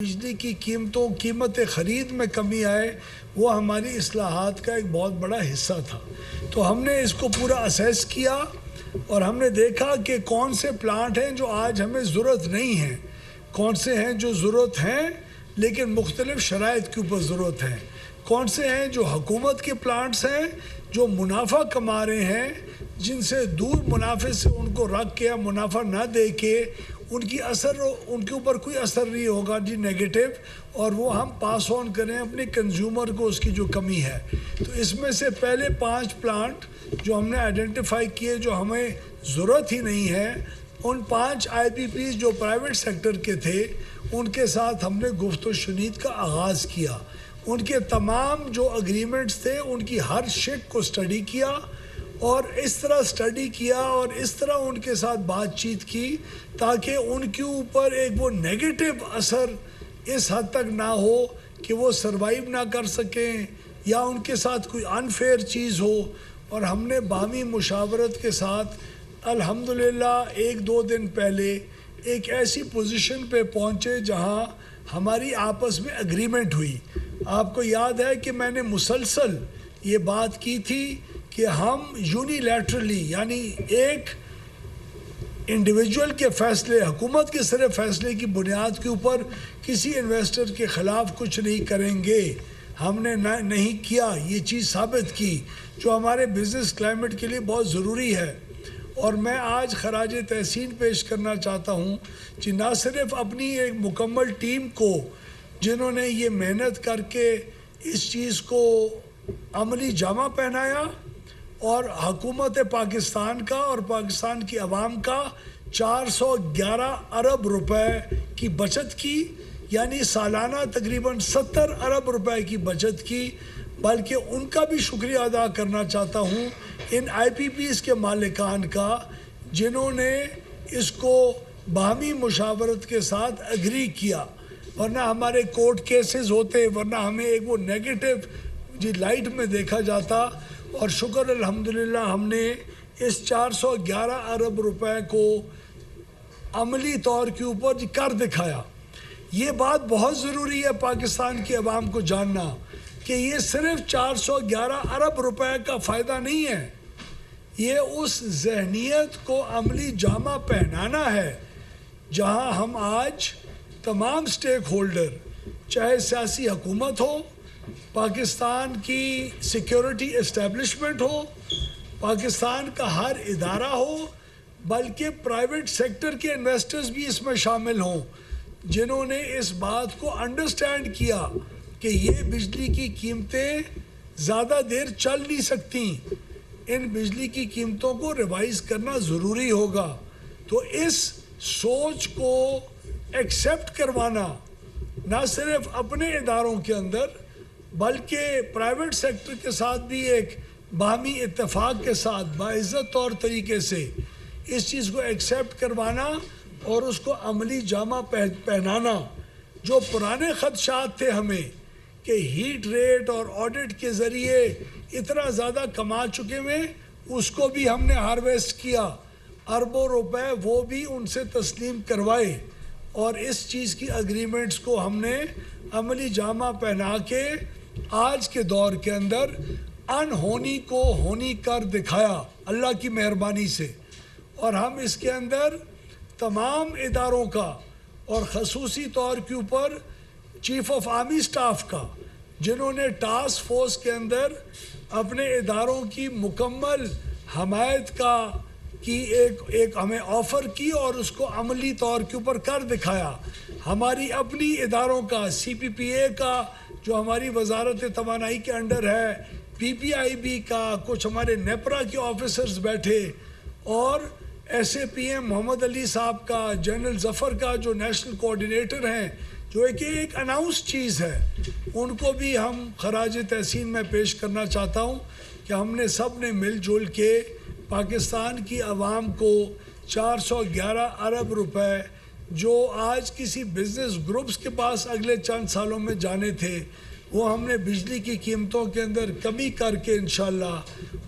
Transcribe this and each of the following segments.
بجلی کی قیمت خرید میں کمی آئے وہ ہماری اصلاحات کا ایک بہت بڑا حصہ تھا۔ تو ہم نے اس کو پورا اسیس کیا اور ہم نے دیکھا کہ کون سے پلانٹ ہیں جو آج ہمیں ضرورت نہیں ہیں، کون سے ہیں جو ضرورت ہیں لیکن مختلف شرائط کے اوپر ضرورت ہیں، کون سے ہیں جو حکومت کے پلانٹس ہیں جو منافع کما رہے ہیں، جن سے دور منافع سے ان کو رکھ کے منافع نہ دے کے ان کے اوپر کوئی اثر نہیں ہوگا جی نیگیٹو، اور وہ ہم پاس آن کریں اپنے کنزیومر کو اس کی جو کمی ہے۔ تو اس میں سے پہلے 5 پلانٹ جو ہم نے آئیڈینٹیفائی کیے جو ہمیں ضرورت ہی نہیں ہے، ان 5 آئی پی پیز جو پرائیویٹ سیکٹر کے تھے ان کے ساتھ ہم نے گفت و شنید کا آغاز کیا۔ ان کے تمام جو اگریمنٹس تھے ان کی ہر شک کو اسٹڈی کیا اور اس طرح اسٹڈی کیا اور اس طرح ان کے ساتھ بات چیت کی تاکہ ان کے اوپر ایک وہ نیگیٹو اثر اس حد تک نہ ہو کہ وہ سروائیو نہ کر سکیں یا ان کے ساتھ کوئی انفیئر چیز ہو۔ اور ہم نے باہمی مشاورت کے ساتھ الحمدللہ 1-2 دن پہلے ایک ایسی پوزیشن پہ پہنچے جہاں ہماری آپس میں اگریمنٹ ہوئی۔ آپ کو یاد ہے کہ میں نے مسلسل یہ بات کی تھی کہ ہم یونیلیٹرلی یعنی ایک انڈیویجول کے فیصلے، حکومت کے صرف فیصلے کی بنیاد کے اوپر کسی انویسٹر کے خلاف کچھ نہیں کریں گے۔ ہم نے نہیں کیا، یہ چیز ثابت کی جو ہمارے بزنس کلائمیٹ کے لیے بہت ضروری ہے۔ اور میں آج خراج تحسین پیش کرنا چاہتا ہوں کہ نہ صرف اپنی ایک مکمل ٹیم کو جنہوں نے یہ محنت کر کے اس چیز کو عملی جامہ پہنایا، اور حکومت پاکستان کا اور پاکستان کی عوام کا 411 ارب روپے کی بچت کی، یعنی سالانہ تقریباً 70 ارب روپے کی بچت کی، بلکہ ان کا بھی شکریہ ادا کرنا چاہتا ہوں ان آئی پی پیز کے مالکان کا جنہوں نے اس کو باہمی مشاورت کے ساتھ اگری کیا، ورنہ ہمارے کورٹ کیسز ہوتے، ورنہ ہمیں ایک وہ نیگیٹو لائٹ میں دیکھا جاتا۔ اور شکر الحمدللہ ہم نے اس 411 ارب روپے کو عملی طور کے اوپر کر دکھایا۔ یہ بات بہت ضروری ہے پاکستان کی عوام کو جاننا کہ یہ صرف 411 ارب روپے کا فائدہ نہیں ہے، یہ اس ذہنیت کو عملی جامہ پہنانا ہے جہاں ہم آج تمام سٹیک ہولڈر، چاہے سیاسی حکومت ہو، پاکستان کی سیکیورٹی اسٹیبلشمنٹ ہو، پاکستان کا ہر ادارہ ہو، بلکہ پرائیویٹ سیکٹر کے انویسٹرز بھی اس میں شامل ہوں جنہوں نے اس بات کو انڈرسٹینڈ کیا کہ یہ بجلی کی قیمتیں زیادہ دیر چل نہیں سکتی، ان بجلی کی قیمتوں کو ریوائز کرنا ضروری ہوگا۔ تو اس سوچ کو ایکسیپٹ کروانا نہ صرف اپنے اداروں کے اندر بلکہ پرائیویٹ سیکٹر کے ساتھ بھی ایک باہمی اتفاق کے ساتھ باعزت طور طریقے سے اس چیز کو ایکسیپٹ کروانا اور اس کو عملی جامہ پہنانا۔ جو پرانے خدشات تھے ہمیں کہ ہیٹ ریٹ اور آڈٹ کے ذریعے اتنا زیادہ کما چکے ہوئے، اس کو بھی ہم نے ہارویسٹ کیا، اربوں روپے وہ بھی ان سے تسلیم کروائے، اور اس چیز کی اگریمنٹس کو ہم نے عملی جامہ پہنا کے آج کے دور کے اندر انہونی کو ہونی کر دکھایا اللہ کی مہربانی سے۔ اور ہم اس کے اندر تمام اداروں کا اور خصوصی طور کے اوپر چیف آف آرمی سٹاف کا جنہوں نے ٹاسک فورس کے اندر اپنے اداروں کی مکمل حمایت کی ایک ہمیں آفر کی اور اس کو عملی طور کے اوپر کر دکھایا۔ ہماری اپنی اداروں کا سی پی پی اے کا جو ہماری وزارت توانائی کے انڈر ہے، پی پی آئی بی کا، کچھ ہمارے نیپرا کے آفیسرز بیٹھے، اور ایس اے پی ایم محمد علی صاحب کا، جنرل ظفر کا جو نیشنل کوآرڈینیٹر ہیں، جو ایک اناؤنس چیز ہے، ان کو بھی ہم خراج تحسین میں پیش کرنا چاہتا ہوں کہ ہم نے سب نے مل جل کے پاکستان کی عوام کو 411 ارب روپے جو آج کسی بزنس گروپس کے پاس اگلے چند سالوں میں جانے تھے، وہ ہم نے بجلی کی قیمتوں کے اندر کمی کر کے انشاءاللہ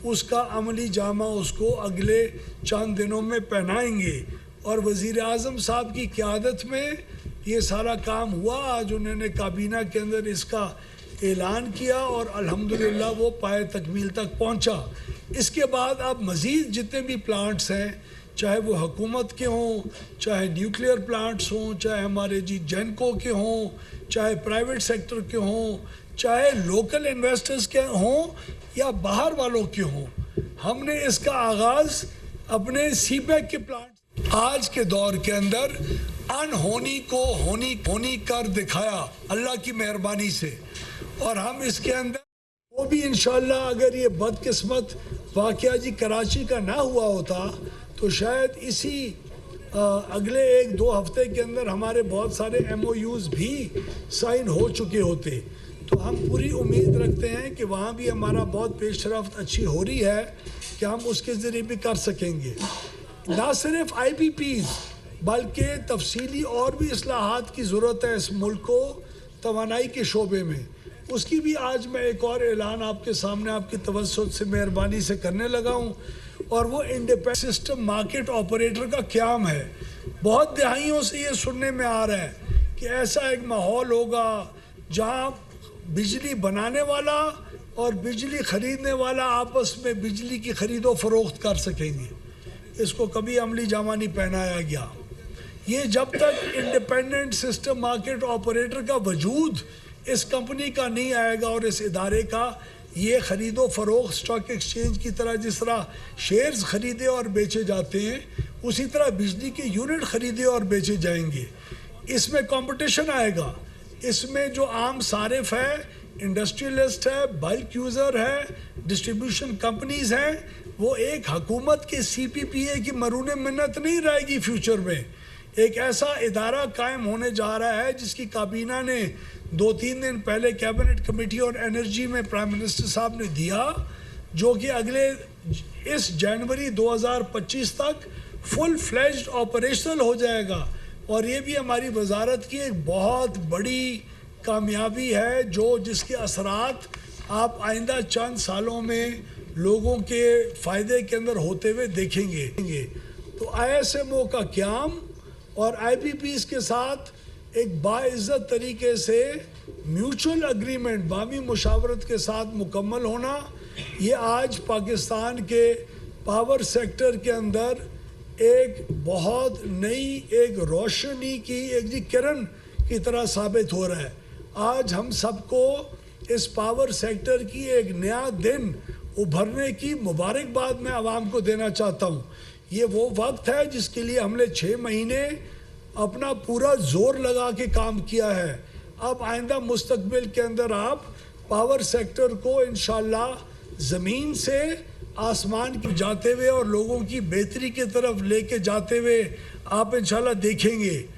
اس کا عملی جامہ اس کو اگلے چند دنوں میں پہنائیں گے۔ اور وزیر اعظم صاحب کی قیادت میں یہ سارا کام ہوا. آج انہوں نے کابینہ کے اندر اس کا اعلان کیا اور الحمدللہ وہ پائے تکمیل تک پہنچا. اس کے بعد اب مزید جتنے بھی پلانٹس ہیں، چاہے وہ حکومت کے ہوں، چاہے نیوکلیئر پلانٹس ہوں، چاہے ہمارے جینکو کے ہوں، چاہے پرائیویٹ سیکٹر کے ہوں، چاہے لوکل انویسٹرز کے ہوں یا باہر والوں کے ہوں، ہم نے اس کا آغاز اپنے سی پیک کے پلانٹ آج کے دور کے اندر انہونی کو ہونی کر دکھایا اللہ کی مہربانی سے. اور ہم اس کے اندر وہ بھی انشاءاللہ اگر یہ بدقسمت واقعہ جی کراچی کا نہ ہوا ہوتا تو شاید اسی اگلے 1-2 ہفتے کے اندر ہمارے بہت سارے MOUs بھی سائن ہو چکے ہوتے. تو ہم پوری امید رکھتے ہیں کہ وہاں بھی ہمارا بہت پیش رفت اچھی ہو رہی ہے کہ ہم اس کے ذریعے بھی کر سکیں گے. نہ صرف IPPs بلکہ تفصیلی اور بھی اصلاحات کی ضرورت ہے اس ملک کو توانائی کے شعبے میں. اس کی بھی آج میں ایک اور اعلان آپ کے سامنے آپ کی توسط سے مہربانی سے کرنے لگا ہوں، اور وہ انڈیپینڈنٹ سسٹم مارکیٹ آپریٹر کا قیام ہے. بہت دہائیوں سے یہ سننے میں آ رہا ہے کہ ایسا ایک ماحول ہوگا جہاں بجلی بنانے والا اور بجلی خریدنے والا آپس میں بجلی کی خرید و فروخت کر سکیں گے. اس کو کبھی عملی جامہ نہیں پہنایا گیا. یہ جب تک انڈیپینڈنٹ سسٹم مارکیٹ آپریٹر کا وجود اس کمپنی کا نہیں آئے گا اور اس ادارے کا، یہ خرید و فروخت اسٹاک ایکسچینج کی طرح جس طرح شیئرز خریدے اور بیچے جاتے ہیں اسی طرح بجلی کے یونٹ خریدے اور بیچے جائیں گے. اس میں کمپٹیشن آئے گا. اس میں جو عام صارف ہے، انڈسٹریلسٹ ہے، بلک یوزر ہے، ڈسٹریبیوشن کمپنیز ہیں، وہ ایک حکومت کے CPPA کی مرہون منت نہیں رہے گی. فیوچر میں ایک ایسا ادارہ قائم ہونے جا رہا ہے جس کی کابینہ نے 2-3 دن پہلے کیبنٹ کمیٹی اور انرجی میں پرائم منسٹر صاحب نے دیا، جو کہ اگلے اس جنوری 2025 تک فل فلیجڈ آپریشنل ہو جائے گا. اور یہ بھی ہماری وزارت کی ایک بہت بڑی کامیابی ہے جس کے اثرات آپ آئندہ چند سالوں میں لوگوں کے فائدے کے اندر ہوتے ہوئے دیکھیں گے. تو ISMO کا قیام اور IPPs کے ساتھ ایک باعزت طریقے سے میوچل اگریمنٹ باہمی مشاورت کے ساتھ مکمل ہونا، یہ آج پاکستان کے پاور سیکٹر کے اندر ایک بہت نئی ایک روشنی کی ایک کرن کی طرح ثابت ہو رہا ہے. آج ہم سب کو اس پاور سیکٹر کی ایک نیا دن ابھرنے کی مبارکباد میں عوام کو دینا چاہتا ہوں. یہ وہ وقت ہے جس کے لیے ہم نے 6 مہینے اپنا پورا زور لگا کے کام کیا ہے. اب آئندہ مستقبل کے اندر آپ پاور سیکٹر کو انشاءاللہ زمین سے آسمان کی جاتے ہوئے اور لوگوں کی بہتری کی طرف لے کے جاتے ہوئے آپ انشاءاللہ دیکھیں گے.